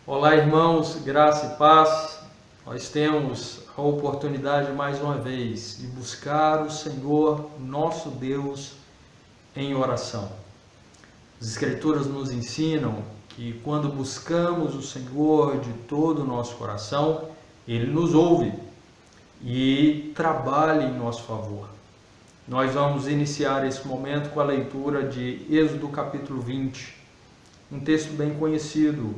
Olá, irmãos, graça e paz. Nós temos a oportunidade mais uma vez de buscar o Senhor, nosso Deus, em oração. As Escrituras nos ensinam que quando buscamos o Senhor de todo o nosso coração, Ele nos ouve e trabalha em nosso favor. Nós vamos iniciar esse momento com a leitura de Êxodo capítulo 20, um texto bem conhecido.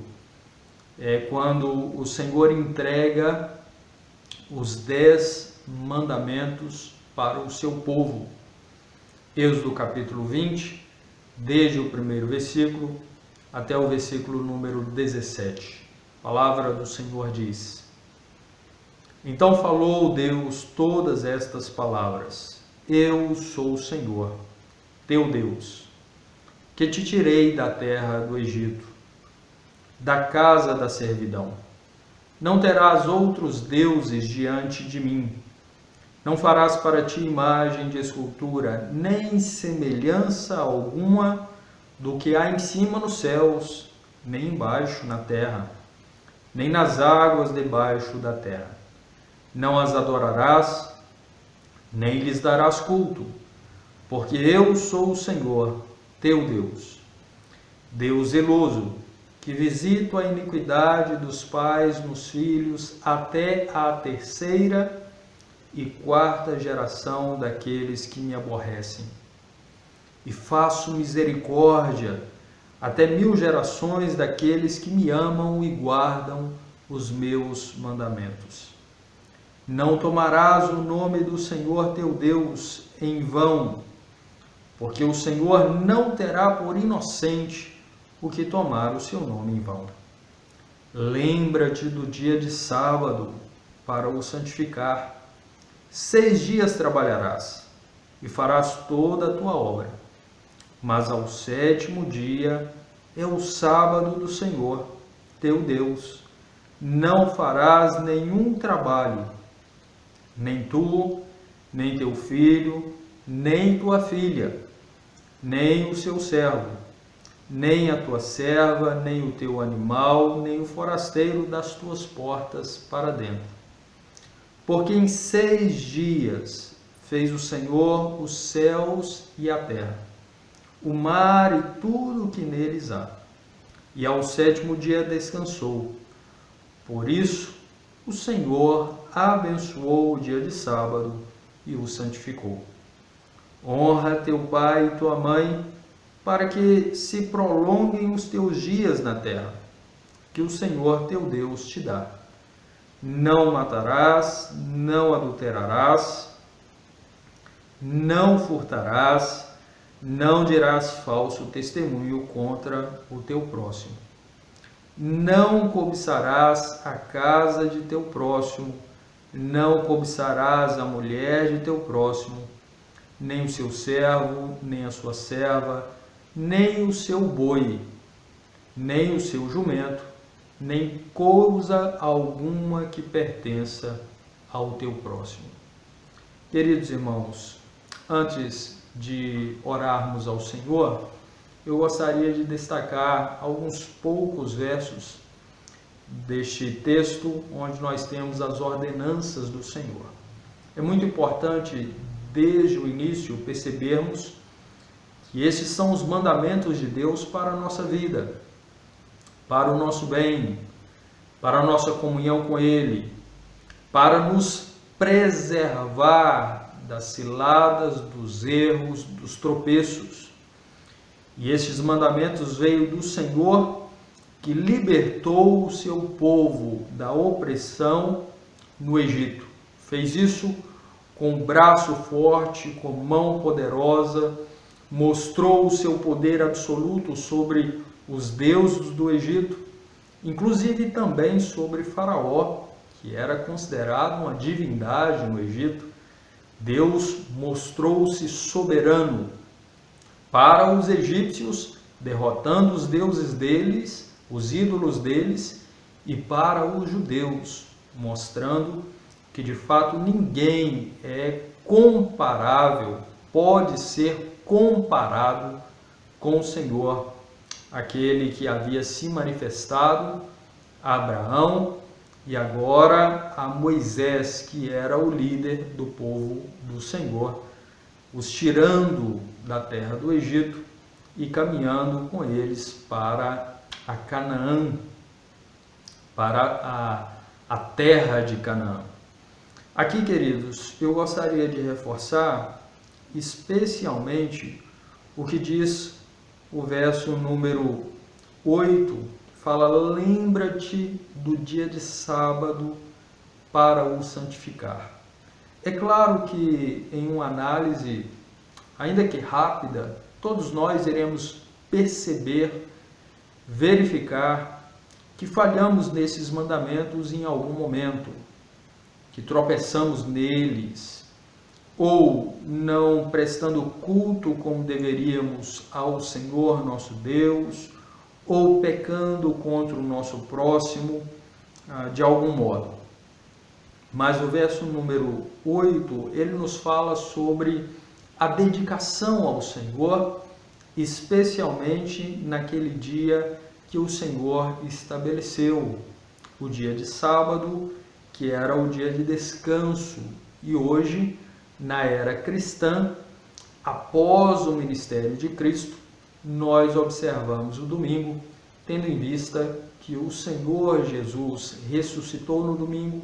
É quando o Senhor entrega os 10 mandamentos para o seu povo. Êxodo capítulo 20, desde o primeiro versículo até o versículo número 17. A palavra do Senhor diz: Então falou Deus todas estas palavras: Eu sou o Senhor, teu Deus, que te tirei da terra do Egito, da casa da servidão. Não terás outros deuses diante de mim. Não farás para ti imagem de escultura, nem semelhança alguma do que há em cima nos céus, nem embaixo na terra, nem nas águas debaixo da terra. Não as adorarás, nem lhes darás culto, porque eu sou o Senhor, teu Deus, Deus zeloso, que visito a iniquidade dos pais nos filhos até a terceira e quarta geração daqueles que me aborrecem. E faço misericórdia até 1000 gerações daqueles que me amam e guardam os meus mandamentos. Não tomarás o nome do Senhor teu Deus em vão, porque o Senhor não terá por inocente o que tomar o seu nome em vão. Lembra-te do dia de sábado para o santificar. 6 dias trabalharás e farás toda a tua obra, mas ao 7º dia é o sábado do Senhor, teu Deus. Não farás nenhum trabalho, nem tu, nem teu filho, nem tua filha, nem o seu servo, nem a tua serva, nem o teu animal, nem o forasteiro das tuas portas para dentro. Porque em 6 dias fez o Senhor os céus e a terra, o mar e tudo o que neles há, e ao 7º dia descansou. Por isso, o Senhor abençoou o dia de sábado e o santificou. Honra teu pai e tua mãe, para que se prolonguem os teus dias na terra, que o Senhor teu Deus te dá. Não matarás, não adulterarás, não furtarás, não dirás falso testemunho contra o teu próximo. Não cobiçarás a casa de teu próximo, não cobiçarás a mulher de teu próximo, nem o seu servo, nem a sua serva, nem o seu boi, nem o seu jumento, nem coisa alguma que pertença ao teu próximo. Queridos irmãos, antes de orarmos ao Senhor, eu gostaria de destacar alguns poucos versos deste texto, onde nós temos as ordenanças do Senhor. É muito importante, desde o início, percebermos que esses são os mandamentos de Deus para a nossa vida, para o nosso bem, para a nossa comunhão com Ele, para nos preservar das ciladas, dos erros, dos tropeços. E estes mandamentos veio do Senhor, que libertou o seu povo da opressão no Egito. Fez isso com braço forte, com mão poderosa, mostrou o seu poder absoluto sobre os deuses do Egito, inclusive também sobre Faraó, que era considerado uma divindade no Egito. Deus mostrou-se soberano para os egípcios, derrotando os deuses deles, os ídolos deles, e para os judeus, mostrando que de fato ninguém é comparável, pode ser comparado com o Senhor, aquele que havia se manifestado a Abraão e agora a Moisés, que era o líder do povo do Senhor, os tirando da terra do Egito e caminhando com eles para a Canaã, para a terra de Canaã. Aqui, queridos, eu gostaria de reforçar especialmente o que diz o verso número 8, fala: lembra-te do dia de sábado para o santificar. É claro que em uma análise, ainda que rápida, todos nós iremos perceber, verificar que falhamos nesses mandamentos em algum momento, que tropeçamos neles, ou não prestando culto como deveríamos ao Senhor nosso Deus, ou pecando contra o nosso próximo de algum modo. Mas o verso número 8, ele nos fala sobre a dedicação ao Senhor, especialmente naquele dia que o Senhor estabeleceu, o dia de sábado, que era o dia de descanso. E hoje, na era cristã, após o ministério de Cristo, nós observamos o domingo, tendo em vista que o Senhor Jesus ressuscitou no domingo.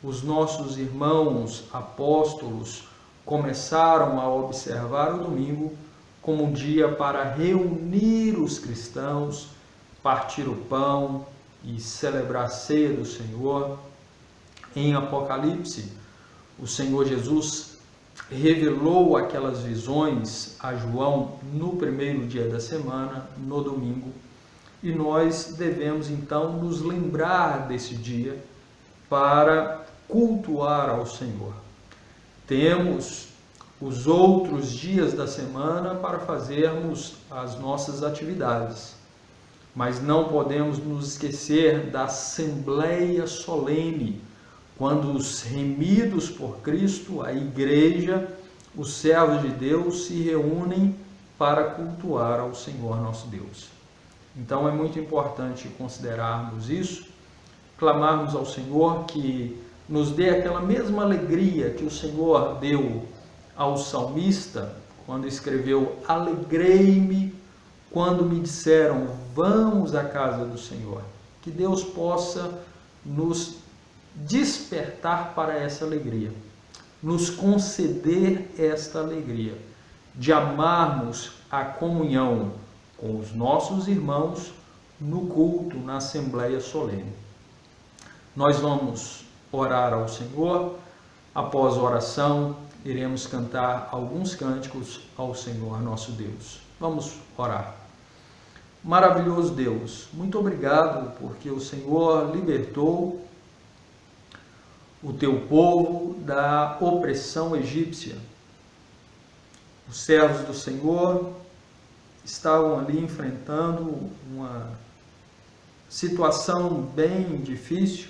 Os nossos irmãos apóstolos começaram a observar o domingo como um dia para reunir os cristãos, partir o pão e celebrar a ceia do Senhor. Em Apocalipse, o Senhor Jesus revelou aquelas visões a João no primeiro dia da semana, no domingo, e nós devemos então nos lembrar desse dia para cultuar ao Senhor. Temos os outros dias da semana para fazermos as nossas atividades, mas não podemos nos esquecer da Assembleia Solene, quando os remidos por Cristo, a igreja, os servos de Deus se reúnem para cultuar ao Senhor nosso Deus. Então é muito importante considerarmos isso, clamarmos ao Senhor que nos dê aquela mesma alegria que o Senhor deu ao salmista, quando escreveu: alegrei-me quando me disseram, vamos à casa do Senhor. Que Deus possa nos despertar para essa alegria, nos conceder esta alegria, de amarmos a comunhão com os nossos irmãos no culto, na Assembleia Solene. Nós vamos orar ao Senhor. Após a oração, iremos cantar alguns cânticos ao Senhor nosso Deus. Vamos orar. Maravilhoso Deus, muito obrigado porque o Senhor libertou o teu povo da opressão egípcia. Os servos do Senhor estavam ali enfrentando uma situação bem difícil,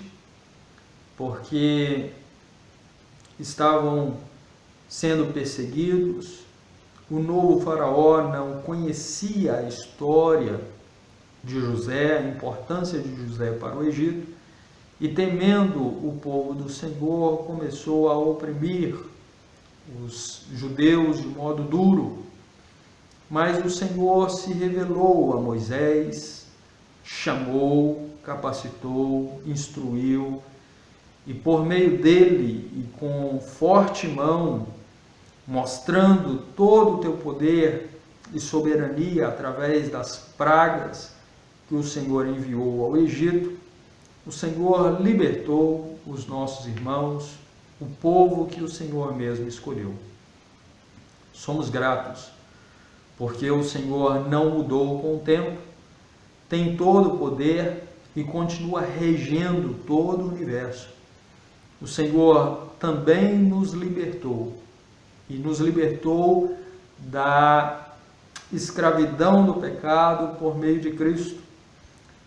porque estavam sendo perseguidos. O novo faraó não conhecia a história de José, a importância de José para o Egito, e temendo o povo do Senhor, começou a oprimir os judeus de modo duro. Mas o Senhor se revelou a Moisés, chamou, capacitou, instruiu, e por meio dele e com forte mão, mostrando todo o teu poder e soberania através das pragas que o Senhor enviou ao Egito, o Senhor libertou os nossos irmãos, o povo que o Senhor mesmo escolheu. Somos gratos, porque o Senhor não mudou com o tempo, tem todo o poder e continua regendo todo o universo. O Senhor também nos libertou, e nos libertou da escravidão do pecado por meio de Cristo.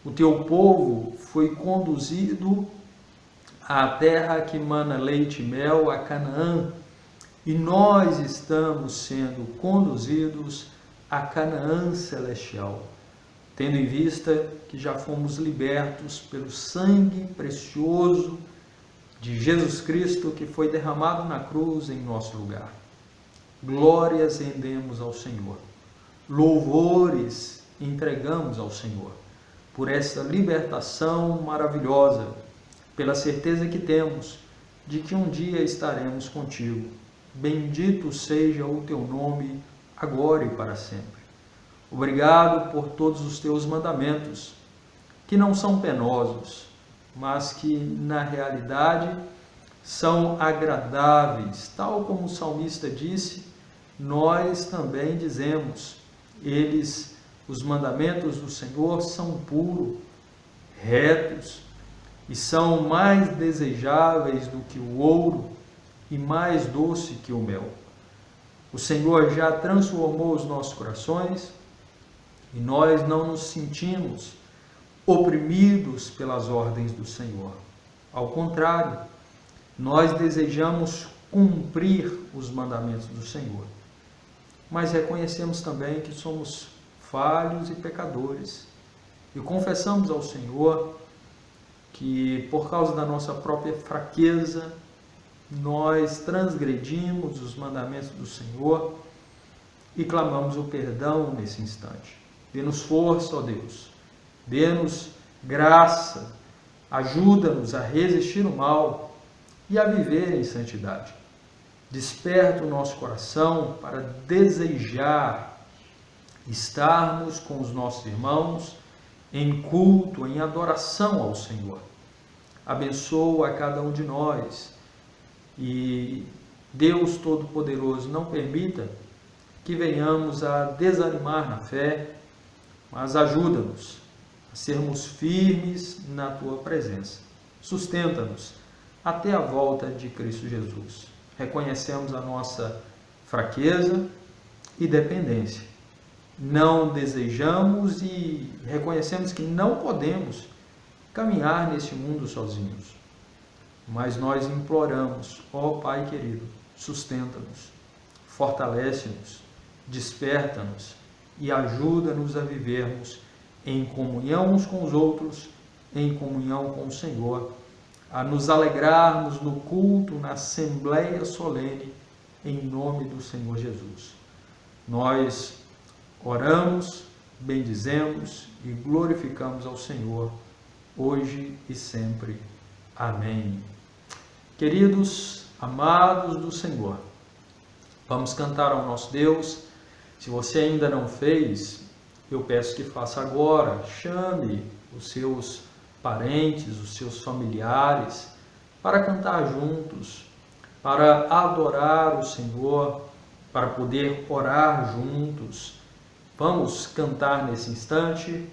O teu povo foi conduzido à terra que mana leite e mel, a Canaã, e nós estamos sendo conduzidos a Canaã celestial. tendo em vista que já fomos libertos pelo sangue precioso de Jesus Cristo que foi derramado na cruz em nosso lugar. Glórias rendemos ao Senhor, louvores entregamos ao Senhor por essa libertação maravilhosa, pela certeza que temos de que um dia estaremos contigo. Bendito seja o teu nome, agora e para sempre. Obrigado por todos os teus mandamentos, que não são penosos, mas que na realidade são agradáveis. Tal como o salmista disse, nós também dizemos, os mandamentos do Senhor são puros, retos, e são mais desejáveis do que o ouro e mais doce que o mel. O Senhor já transformou os nossos corações e nós não nos sentimos oprimidos pelas ordens do Senhor. Ao contrário, nós desejamos cumprir os mandamentos do Senhor. Mas reconhecemos também que somos falhos e pecadores e confessamos ao Senhor que, por causa da nossa própria fraqueza, nós transgredimos os mandamentos do Senhor e clamamos o perdão nesse instante. Dê-nos força, ó Deus, dê-nos graça, ajuda-nos a resistir o mal e a viver em santidade. Desperta o nosso coração para desejar estarmos com os nossos irmãos em culto, em adoração ao Senhor. Abençoa a cada um de nós e Deus Todo-Poderoso não permita que venhamos a desanimar na fé, mas ajuda-nos a sermos firmes na Tua presença. Sustenta-nos até a volta de Cristo Jesus. Reconhecemos a nossa fraqueza e dependência. Não desejamos e reconhecemos que não podemos caminhar neste mundo sozinhos. Mas nós imploramos, ó Pai querido, sustenta-nos, fortalece-nos, desperta-nos e ajuda-nos a vivermos em comunhão uns com os outros, em comunhão com o Senhor, a nos alegrarmos no culto, na assembleia solene, em nome do Senhor Jesus. Nós oramos, bendizemos e glorificamos ao Senhor, hoje e sempre. Amém. Queridos, amados do Senhor, vamos cantar ao nosso Deus. Se você ainda não fez, eu peço que faça agora. Chame os seus parentes, os seus familiares, para cantar juntos, para adorar o Senhor, para poder orar juntos. Vamos cantar nesse instante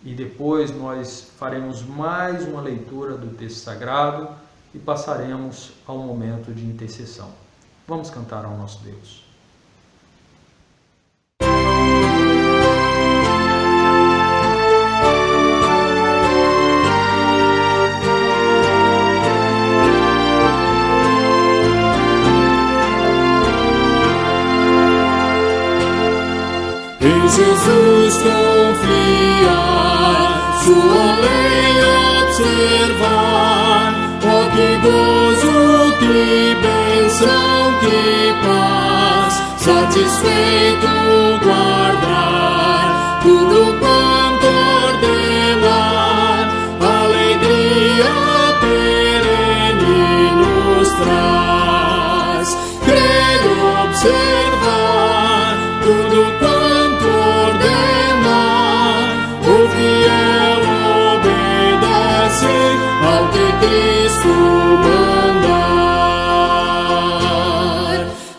e depois nós faremos mais uma leitura do texto sagrado e passaremos ao momento de intercessão. Vamos cantar ao nosso Deus. Em Jesus confiar, sua lei observar, oh que gozo, que bênção, que paz, satisfeito guardar tudo quanto ordenar, alegria perene nos traz. Crer, observar tudo quanto ordenar, o fiel obedecer ao que Cristo mandar.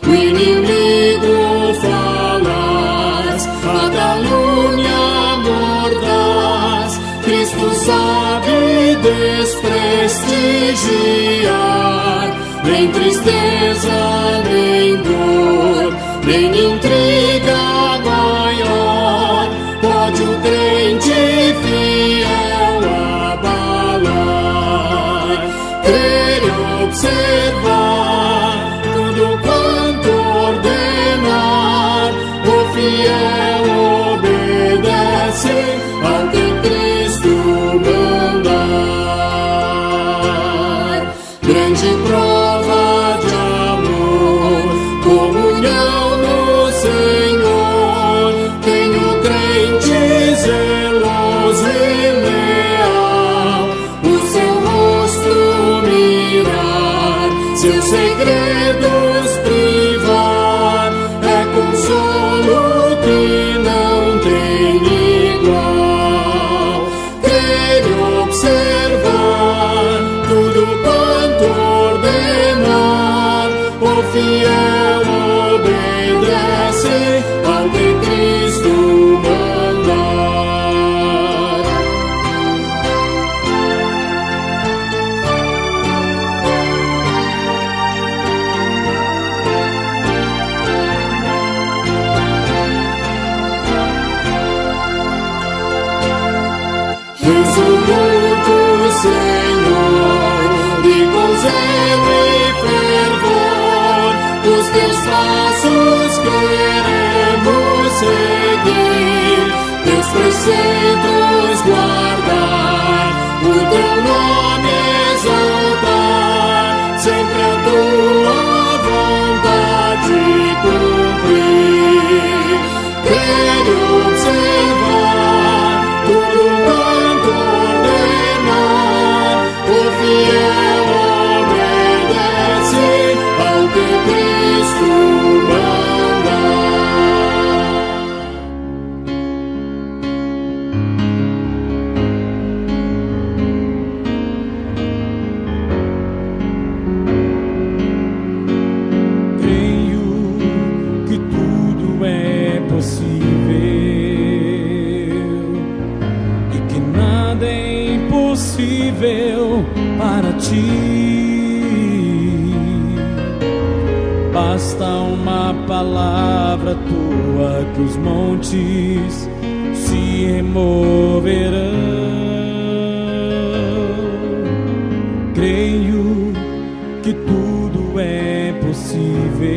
O inimigo falaz, a calúnia mordaz, Cristo sabe desprestigiar. Nem tristeza, nem dor, nem intriga maior pode o crente fiel abalar. Crer e observar tudo quanto ordenar, o fiel obedecer fiel obedece ao que Cristo mandar. Resoluto, Senhor, e com zelo e fervor, os teus passos queremos seguir, teus preceitos guardar, o teu nome exaltar, sempre a tua vontade cumprir. Crer e observar tudo quanto ordenar, o fiel obedece ao que Cristo Creio que tudo é possível e que nada é impossível para ti. Basta uma palavra tua que os montes se removerão. Creio que tudo é possível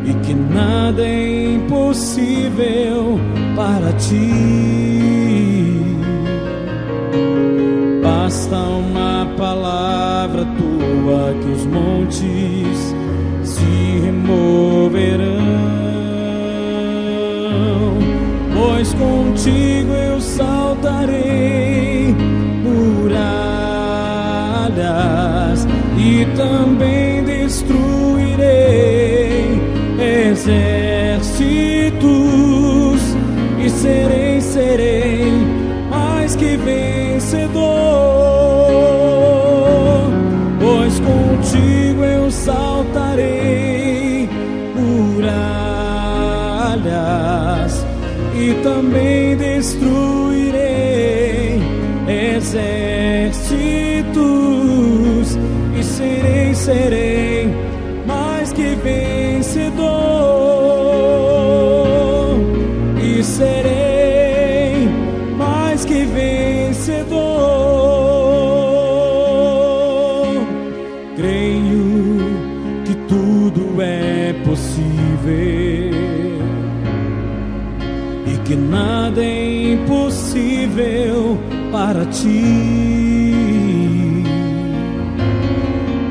e que nada é impossível para ti. Basta uma palavra tua que os montes se removerão, pois contigo eu saltarei muralhas e também destruirei exércitos e serei mais que vencedor, pois contigo eu saltarei muralhas e também destruirei exércitos e serei mais que vencedor, e serei mais que vencedor. Creio que tudo é possível e que nada é impossível para ti.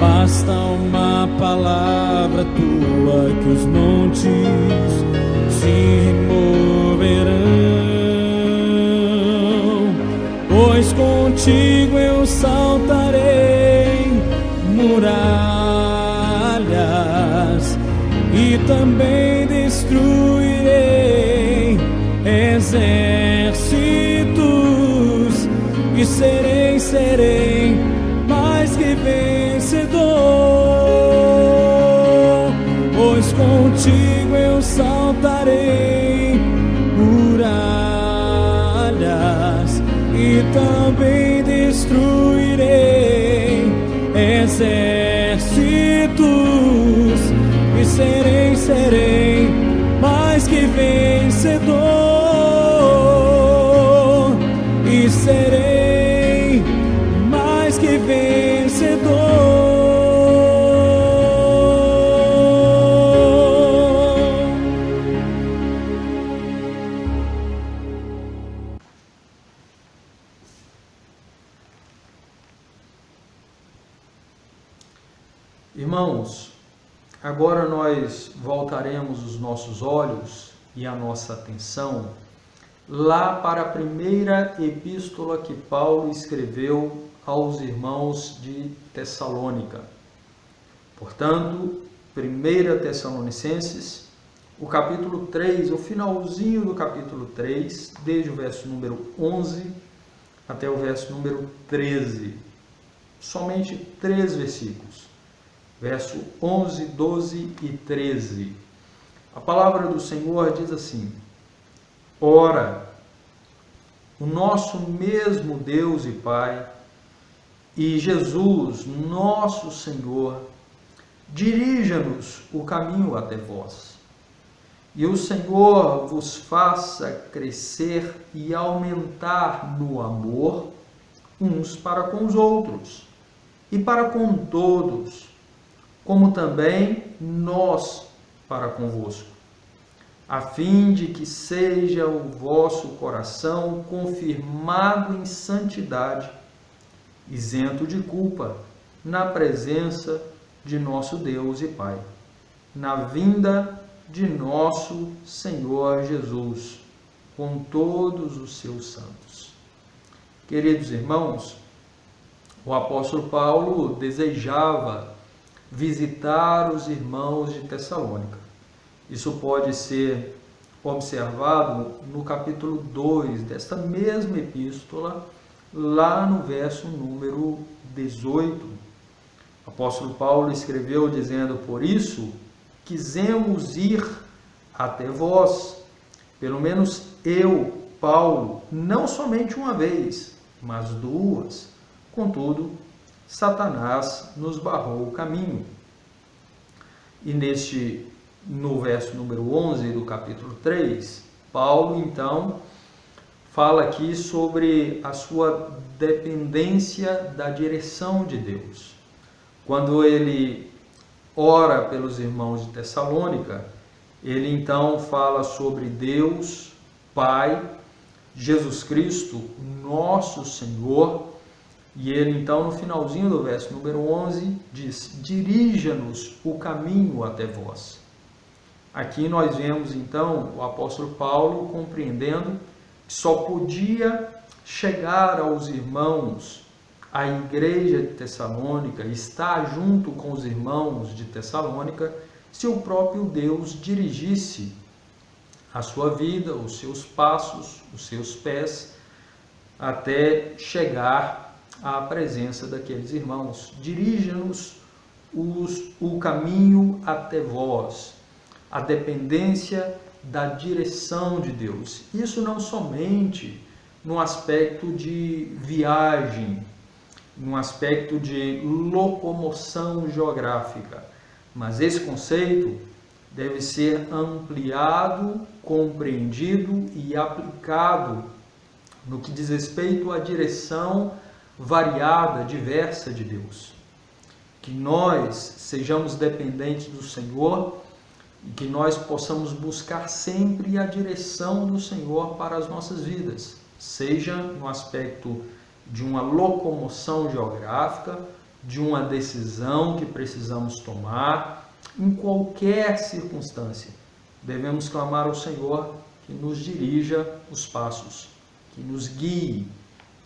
Basta uma palavra tua que os montes se removerão, pois contigo eu saltarei muralhas e também destruirei exércitos e serei mais que vencedor, pois contigo eu saltarei muralhas e também destruirei exércitos e serei mais que vencedor, e serei mais que vencedor. Irmãos, agora nós voltaremos os nossos olhos e a nossa atenção lá para a primeira epístola que Paulo escreveu aos irmãos de Tessalônica. Portanto, 1 Tessalonicenses, o capítulo 3, o finalzinho do capítulo 3, desde o verso número 11 até o verso número 13. Somente 3 versículos. verso 11, 12 e 13. A palavra do Senhor diz assim: Ora, o nosso mesmo Deus e Pai, e Jesus, nosso Senhor, dirija-nos o caminho até vós. E o Senhor vos faça crescer e aumentar no amor uns para com os outros e para com todos, como também nós para convosco, a fim de que seja o vosso coração confirmado em santidade, isento de culpa, na presença de nosso Deus e Pai, na vinda de nosso Senhor Jesus, com todos os seus santos. Queridos irmãos, o apóstolo Paulo desejava visitar os irmãos de Tessalônica. Isso pode ser observado no capítulo 2 desta mesma epístola, lá no verso número 18. O apóstolo Paulo escreveu dizendo: Por isso, quisemos ir até vós, pelo menos eu, Paulo, não somente uma vez, mas duas. Contudo, Satanás nos barrou o caminho. E no verso número 11 do capítulo 3, Paulo, então, fala aqui sobre a sua dependência da direção de Deus. Quando ele ora pelos irmãos de Tessalônica, ele então fala sobre Deus, Pai, Jesus Cristo, nosso Senhor, e ele então no finalzinho do verso número 11 diz: dirija-nos o caminho até vós. Aqui nós vemos então o apóstolo Paulo compreendendo que só podia chegar aos irmãos, à igreja de Tessalônica, estar junto com os irmãos de Tessalônica, se o próprio Deus dirigisse a sua vida, os seus passos, os seus pés, até chegar à presença daqueles irmãos. Dirija-nos o caminho até vós, a dependência da direção de Deus. Isso não somente no aspecto de viagem, no aspecto de locomoção geográfica, mas esse conceito deve ser ampliado, compreendido e aplicado no que diz respeito à direção variada, diversa de Deus. Que nós sejamos dependentes do Senhor e que nós possamos buscar sempre a direção do Senhor para as nossas vidas, seja no aspecto de uma locomoção geográfica, de uma decisão que precisamos tomar, em qualquer circunstância. Devemos clamar ao Senhor que nos dirija os passos, que nos guie,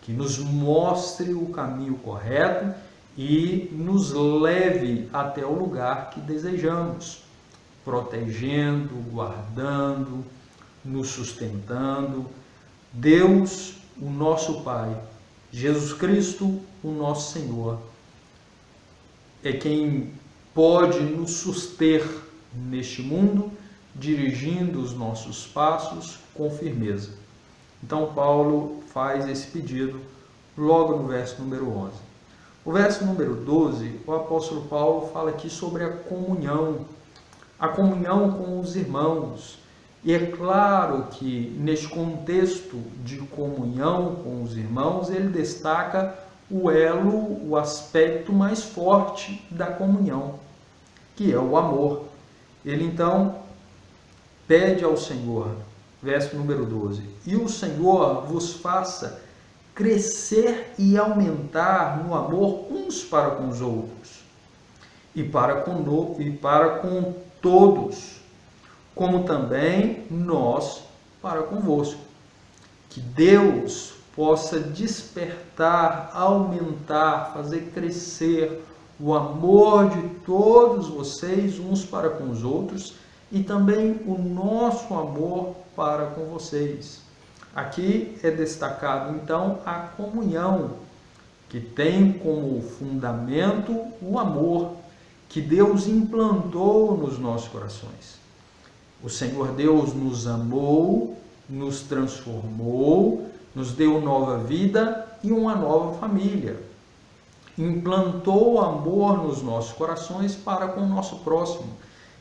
que nos mostre o caminho correto e nos leve até o lugar que desejamos, protegendo, guardando, nos sustentando. Deus, o nosso Pai, Jesus Cristo, o nosso Senhor, é quem pode nos suster neste mundo, dirigindo os nossos passos com firmeza. Então Paulo faz esse pedido logo no verso número 11. O verso número 12, o apóstolo Paulo fala aqui sobre a comunhão com os irmãos. E é claro que neste contexto de comunhão com os irmãos, ele destaca o elo, o aspecto mais forte da comunhão, que é o amor. Ele então pede ao Senhor, verso número 12, e o Senhor vos faça crescer e aumentar no amor uns para com os outros, e para com todos, como também nós para convosco. Que Deus possa despertar, aumentar, fazer crescer o amor de todos vocês uns para com os outros e também o nosso amor para com vocês. Aqui é destacado então a comunhão, que tem como fundamento o amor, que Deus implantou nos nossos corações. O Senhor Deus nos amou, nos transformou, nos deu nova vida e uma nova família. Implantou amor nos nossos corações para com o nosso próximo.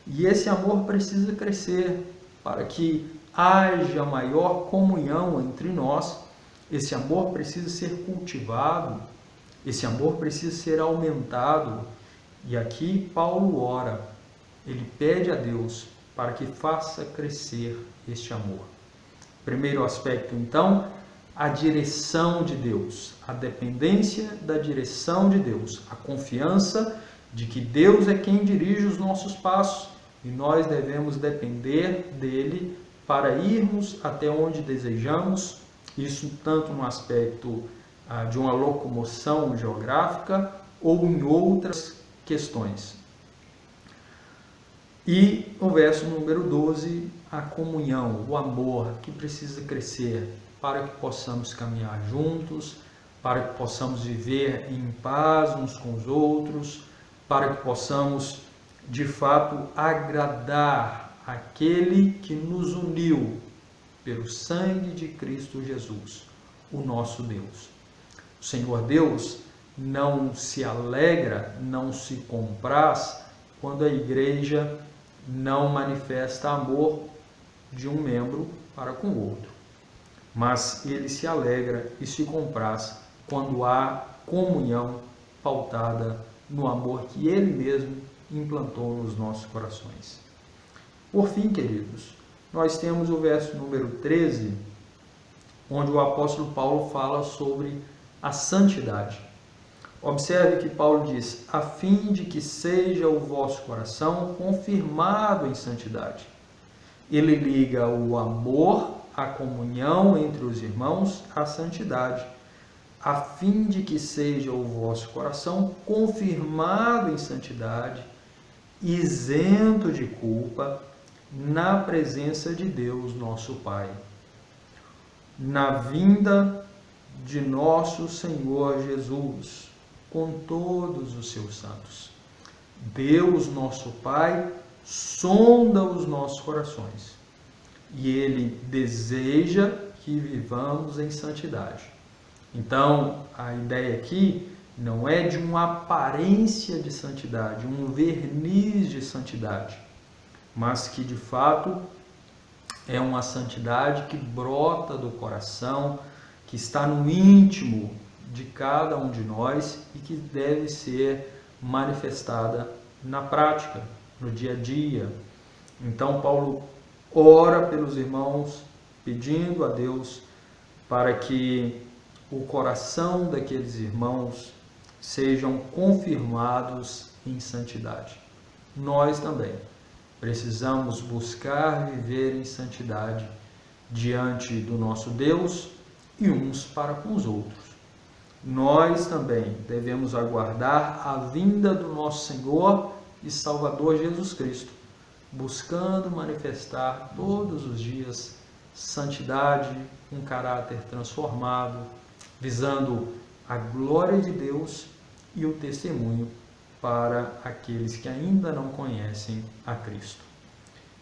E esse amor precisa crescer para que haja maior comunhão entre nós. Esse amor precisa ser cultivado, esse amor precisa ser aumentado. E aqui Paulo ora, ele pede a Deus para que faça crescer este amor. Primeiro aspecto, então, a direção de Deus, a dependência da direção de Deus, a confiança de que Deus é quem dirige os nossos passos e nós devemos depender dele para irmos até onde desejamos, isso tanto no aspecto de uma locomoção geográfica ou em outras questões. E o verso número 12, a comunhão, o amor que precisa crescer para que possamos caminhar juntos, para que possamos viver em paz uns com os outros, para que possamos de fato agradar aquele que nos uniu pelo sangue de Cristo Jesus, o nosso Deus. O Senhor Deus não se alegra, não se compraz quando a igreja não manifesta amor de um membro para com o outro. Mas ele se alegra e se compraz quando há comunhão pautada no amor que ele mesmo implantou nos nossos corações. Por fim, queridos, nós temos o verso número 13, onde o apóstolo Paulo fala sobre a santidade. Observe que Paulo diz, a fim de que seja o vosso coração confirmado em santidade. Ele liga o amor, a comunhão entre os irmãos, à santidade, a fim de que seja o vosso coração confirmado em santidade, isento de culpa, na presença de Deus, nosso Pai, na vinda de nosso Senhor Jesus, com todos os seus santos. Deus, nosso Pai, sonda os nossos corações e Ele deseja que vivamos em santidade. Então, a ideia aqui não é de uma aparência de santidade, um verniz de santidade, mas que de fato é uma santidade que brota do coração, que está no íntimo de cada um de nós e que deve ser manifestada na prática, no dia a dia. Então Paulo ora pelos irmãos, pedindo a Deus para que o coração daqueles irmãos sejam confirmados em santidade. Nós também precisamos buscar viver em santidade diante do nosso Deus e uns para com os outros. Nós também devemos aguardar a vinda do nosso Senhor e Salvador Jesus Cristo, buscando manifestar todos os dias santidade, um caráter transformado, visando a glória de Deus e o testemunho para aqueles que ainda não conhecem a Cristo.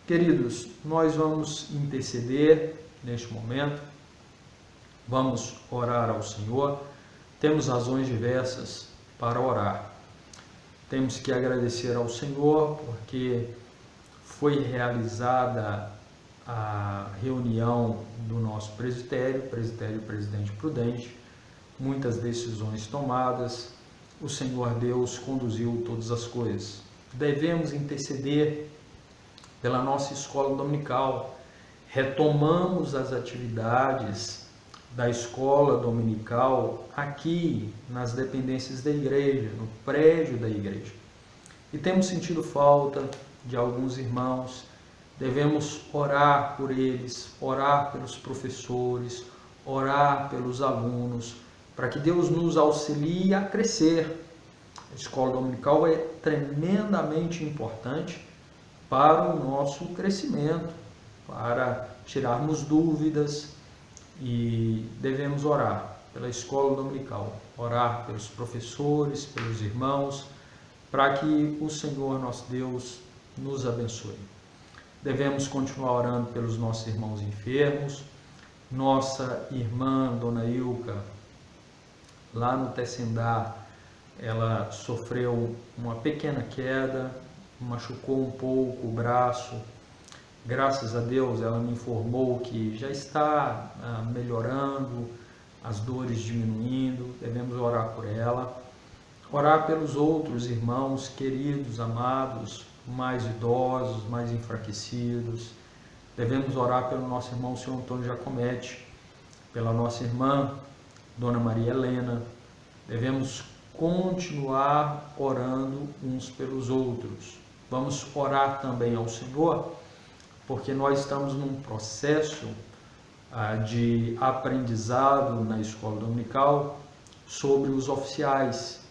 Queridos, nós vamos interceder neste momento, vamos orar ao Senhor. Temos razões diversas para orar. Temos que agradecer ao Senhor porque foi realizada a reunião do nosso presbitério Presidente Prudente, muitas decisões tomadas, o Senhor Deus conduziu todas as coisas. Devemos interceder pela nossa escola dominical. Retomamos as atividades da escola dominical aqui nas dependências da igreja, no prédio da igreja. E temos sentido falta de alguns irmãos. Devemos orar por eles, orar pelos professores, orar pelos alunos, para que Deus nos auxilie a crescer. A escola dominical é tremendamente importante para o nosso crescimento, para tirarmos dúvidas, e devemos orar pela escola dominical, orar pelos professores, pelos irmãos, para que o Senhor nosso Deus nos abençoe. Devemos continuar orando pelos nossos irmãos enfermos. Nossa irmã, Dona Ilka, lá no Tessendá, ela sofreu uma pequena queda, machucou um pouco o braço. Graças a Deus, ela me informou que já está melhorando, as dores diminuindo. Devemos orar por ela. Orar pelos outros irmãos queridos, amados, mais idosos, mais enfraquecidos. Devemos orar pelo nosso irmão, o senhor Antônio Giacometti, pela nossa irmã, Dona Maria Helena. Devemos continuar orando uns pelos outros. Vamos orar também ao Senhor, porque nós estamos num processo de aprendizado na escola dominical sobre os oficiais,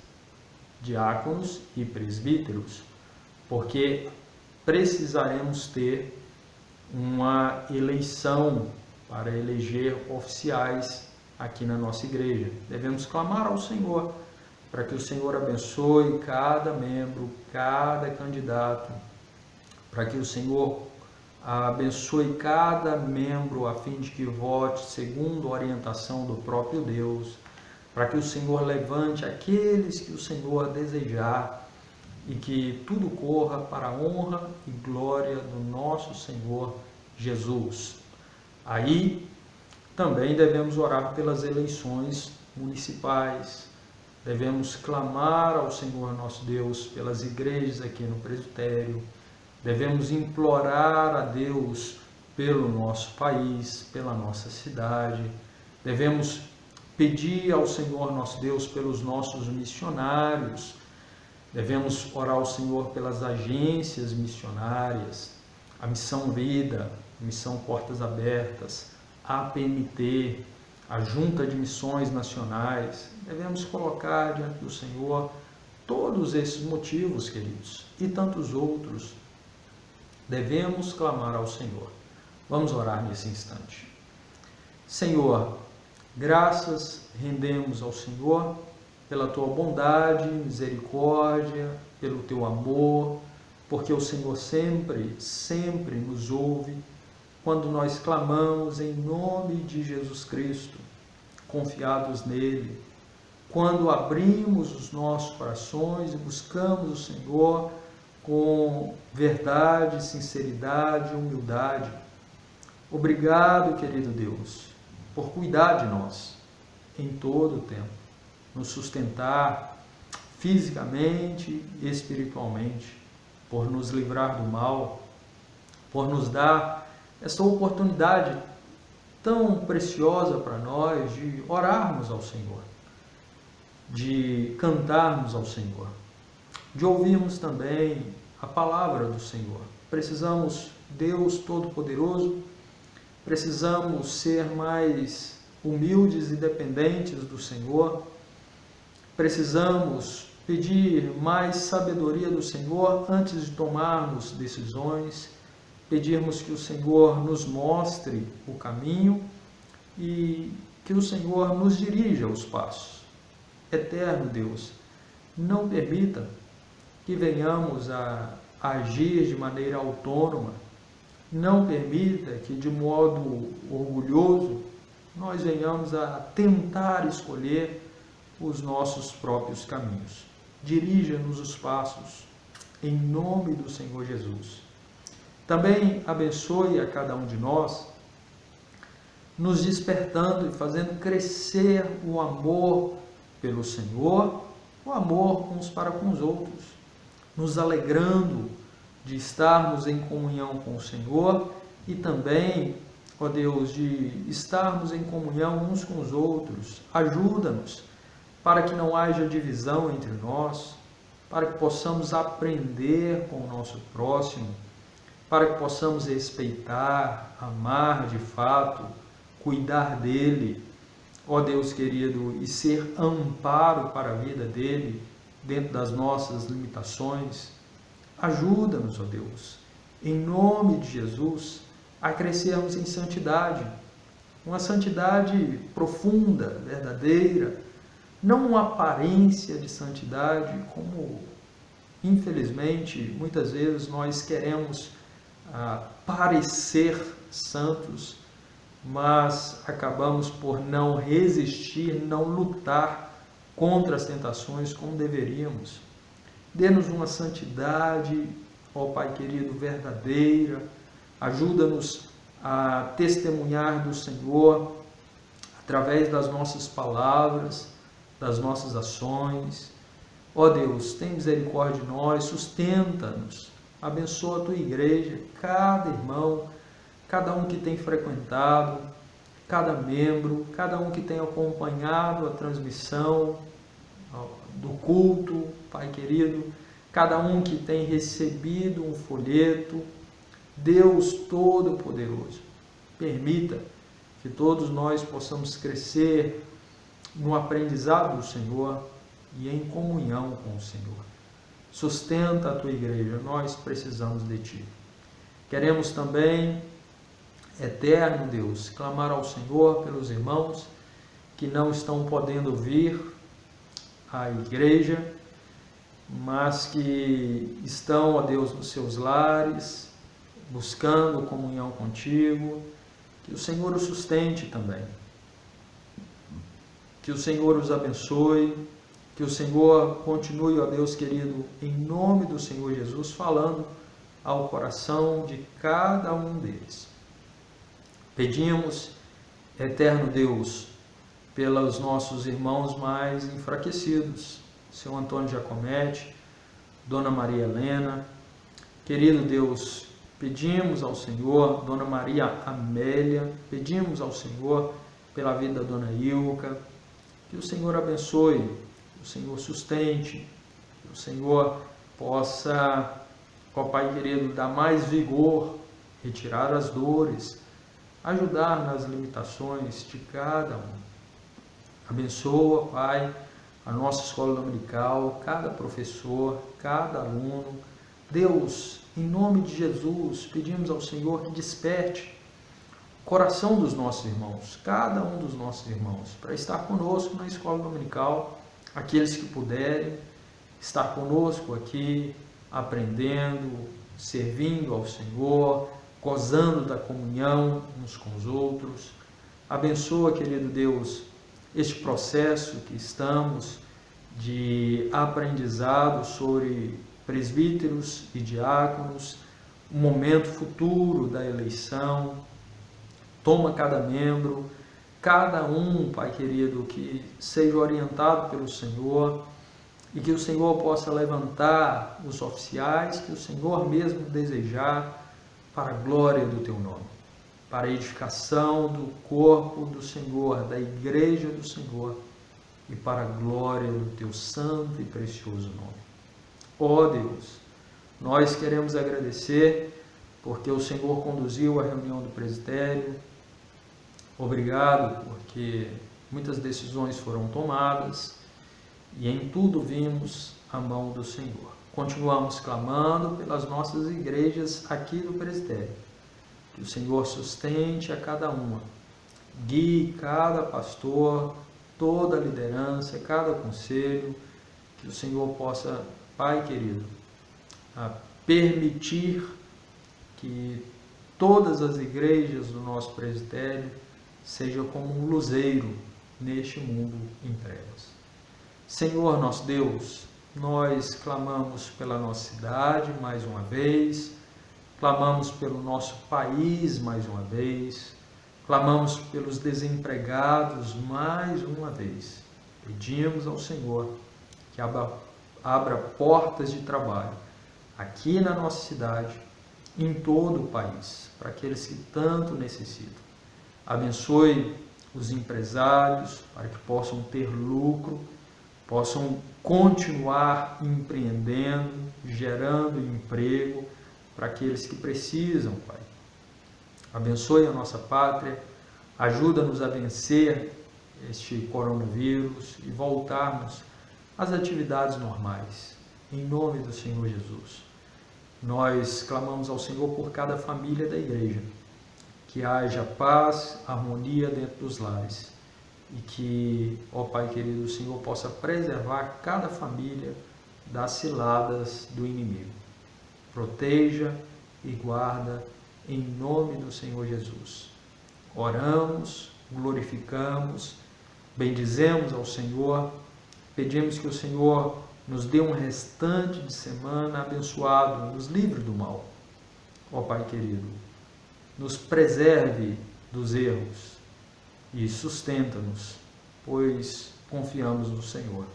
diáconos e presbíteros, porque precisaremos ter uma eleição para eleger oficiais aqui na nossa igreja. Devemos clamar ao Senhor para que o Senhor abençoe cada membro, cada candidato, para que o Senhor abençoe cada membro a fim de que vote segundo a orientação do próprio Deus, para que o Senhor levante aqueles que o Senhor desejar e que tudo corra para a honra e glória do nosso Senhor Jesus. Aí também devemos orar pelas eleições municipais, devemos clamar ao Senhor nosso Deus pelas igrejas aqui no presbitério, devemos implorar a Deus pelo nosso país, pela nossa cidade, devemos pedir ao Senhor nosso Deus pelos nossos missionários, devemos orar ao Senhor pelas agências missionárias, a Missão Vida, a Missão Portas Abertas, a APMT, a Junta de Missões Nacionais. Devemos colocar diante do Senhor todos esses motivos, queridos, e tantos outros. Devemos clamar ao Senhor. Vamos orar nesse instante. Senhor, graças rendemos ao Senhor pela Tua bondade, misericórdia, pelo Teu amor, porque o Senhor sempre, sempre nos ouve quando nós clamamos em nome de Jesus Cristo, confiados nele, quando abrimos os nossos corações e buscamos o Senhor com verdade, sinceridade e humildade. Obrigado, querido Deus, por cuidar de nós em todo o tempo, nos sustentar fisicamente e espiritualmente, por nos livrar do mal, por nos dar esta oportunidade tão preciosa para nós de orarmos ao Senhor, de cantarmos ao Senhor, de ouvirmos também a palavra do Senhor. Precisamos, Deus Todo-Poderoso, precisamos ser mais humildes e dependentes do Senhor, precisamos pedir mais sabedoria do Senhor antes de tomarmos decisões, pedirmos que o Senhor nos mostre o caminho e que o Senhor nos dirija os passos. Eterno Deus, não permita que venhamos a agir de maneira autônoma, não permita que de modo orgulhoso nós venhamos a tentar escolher os nossos próprios caminhos. Dirija-nos os passos, em nome do Senhor Jesus. Também abençoe a cada um de nós, nos despertando e fazendo crescer o amor pelo Senhor, o amor uns para com os outros, nos alegrando de estarmos em comunhão com o Senhor e também, ó Deus, de estarmos em comunhão uns com os outros. Ajuda-nos para que não haja divisão entre nós, para que possamos aprender com o nosso próximo, para que possamos respeitar, amar de fato, cuidar dele, ó Deus querido, e ser amparo para a vida dele, dentro das nossas limitações. Ajuda-nos, ó Deus, em nome de Jesus, a crescermos em santidade, uma santidade profunda, verdadeira, não uma aparência de santidade como infelizmente, muitas vezes nós queremos parecer santos, mas acabamos por não resistir, não lutar contra as tentações como deveríamos. Dê-nos uma santidade, ó Pai querido, verdadeira. Ajuda-nos a testemunhar do Senhor através das nossas palavras, das nossas ações. Ó Deus, tem misericórdia de nós, sustenta-nos, abençoa a Tua igreja, cada irmão, cada um que tem frequentado, cada membro, cada um que tem acompanhado a transmissão do culto, Pai querido, cada um que tem recebido um folheto. Deus Todo-Poderoso, permita que todos nós possamos crescer no aprendizado do Senhor e em comunhão com o Senhor. Sustenta a Tua igreja, nós precisamos de Ti. Queremos também, eterno Deus, clamar ao Senhor pelos irmãos que não estão podendo vir à igreja, mas que estão, ó Deus, nos seus lares, buscando comunhão contigo. Que o Senhor os sustente também. Que o Senhor os abençoe. Que o Senhor continue, ó Deus querido, em nome do Senhor Jesus, falando ao coração de cada um deles. Pedimos, eterno Deus, pelos nossos irmãos mais enfraquecidos, seu Antônio Giacometti, Dona Maria Helena. Querido Deus, pedimos ao Senhor, Dona Maria Amélia, pedimos ao Senhor pela vida da Dona Ilka, que o Senhor abençoe, que o Senhor sustente, que o Senhor possa, ó Pai querido, dar mais vigor, retirar as dores, ajudar nas limitações de cada um. Abençoa, Pai, a nossa escola dominical, cada professor, cada aluno. Deus, em nome de Jesus, pedimos ao Senhor que desperte o coração dos nossos irmãos, cada um dos nossos irmãos, para estar conosco na escola dominical, aqueles que puderem estar conosco aqui, aprendendo, servindo ao Senhor, gozando da comunhão uns com os outros. Abençoa, querido Deus, este processo que estamos de aprendizado sobre presbíteros e diáconos, o momento futuro da eleição. Toma cada membro, cada um, Pai querido, que seja orientado pelo Senhor e que o Senhor possa levantar os oficiais que o Senhor mesmo desejar para a glória do Teu nome, para a edificação do corpo do Senhor, da igreja do Senhor e para a glória do Teu santo e precioso nome. Ó Deus, nós queremos agradecer porque o Senhor conduziu a reunião do presbitério. Obrigado porque muitas decisões foram tomadas e em tudo vimos a mão do Senhor. Continuamos clamando pelas nossas igrejas aqui do presbitério. Que o Senhor sustente a cada uma, guie cada pastor, toda a liderança, cada conselho, que o Senhor possa, Pai querido, permitir que todas as igrejas do nosso presbitério sejam como um luzeiro neste mundo em trevas. Senhor nosso Deus, nós clamamos pela nossa cidade mais uma vez, clamamos pelo nosso país mais uma vez, clamamos pelos desempregados mais uma vez. Pedimos ao Senhor que abra portas de trabalho aqui na nossa cidade, em todo o país, para aqueles que tanto necessitam. Abençoe os empresários para que possam ter lucro, possam continuar empreendendo, gerando emprego para aqueles que precisam, Pai. Abençoe a nossa pátria, ajuda-nos a vencer este coronavírus e voltarmos às atividades normais, em nome do Senhor Jesus. Nós clamamos ao Senhor por cada família da igreja, que haja paz, harmonia dentro dos lares e que, ó Pai querido, o Senhor possa preservar cada família das ciladas do inimigo. Proteja e guarda em nome do Senhor Jesus. Oramos, glorificamos, bendizemos ao Senhor, pedimos que o Senhor nos dê um restante de semana abençoado, nos livre do mal. Ó Pai querido, nos preserve dos erros e sustenta-nos, pois confiamos no Senhor.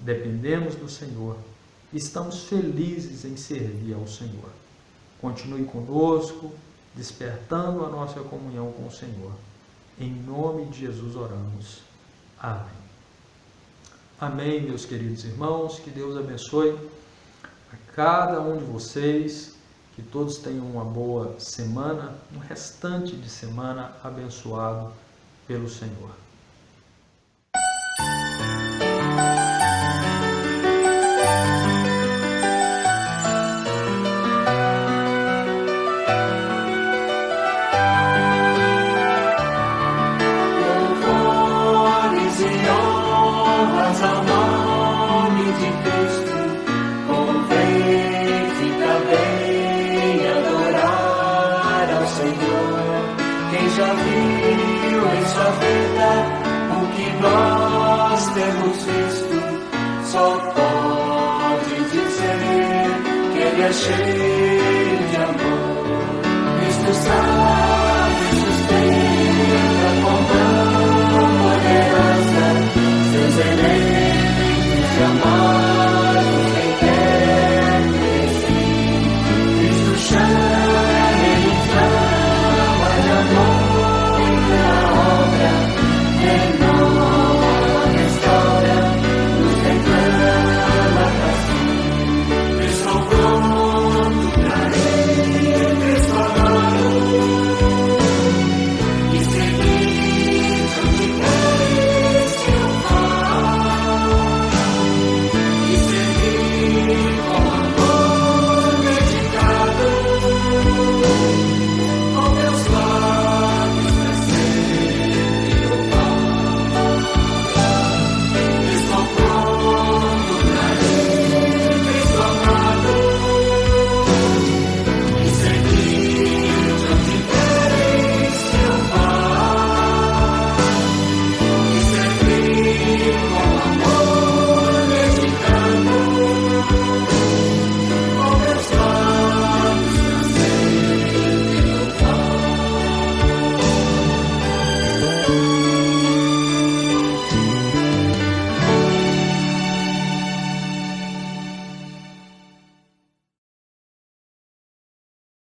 Dependemos do Senhor e estamos felizes em servir ao Senhor. Continue conosco, despertando a nossa comunhão com o Senhor. Em nome de Jesus oramos. Amém. Amém, meus queridos irmãos. Que Deus abençoe a cada um de vocês. Que todos tenham uma boa semana, um restante de semana abençoado pelo Senhor. Já viu em sua vida o que nós temos visto, só pode dizer que Ele é cheio de amor. Cristo sabe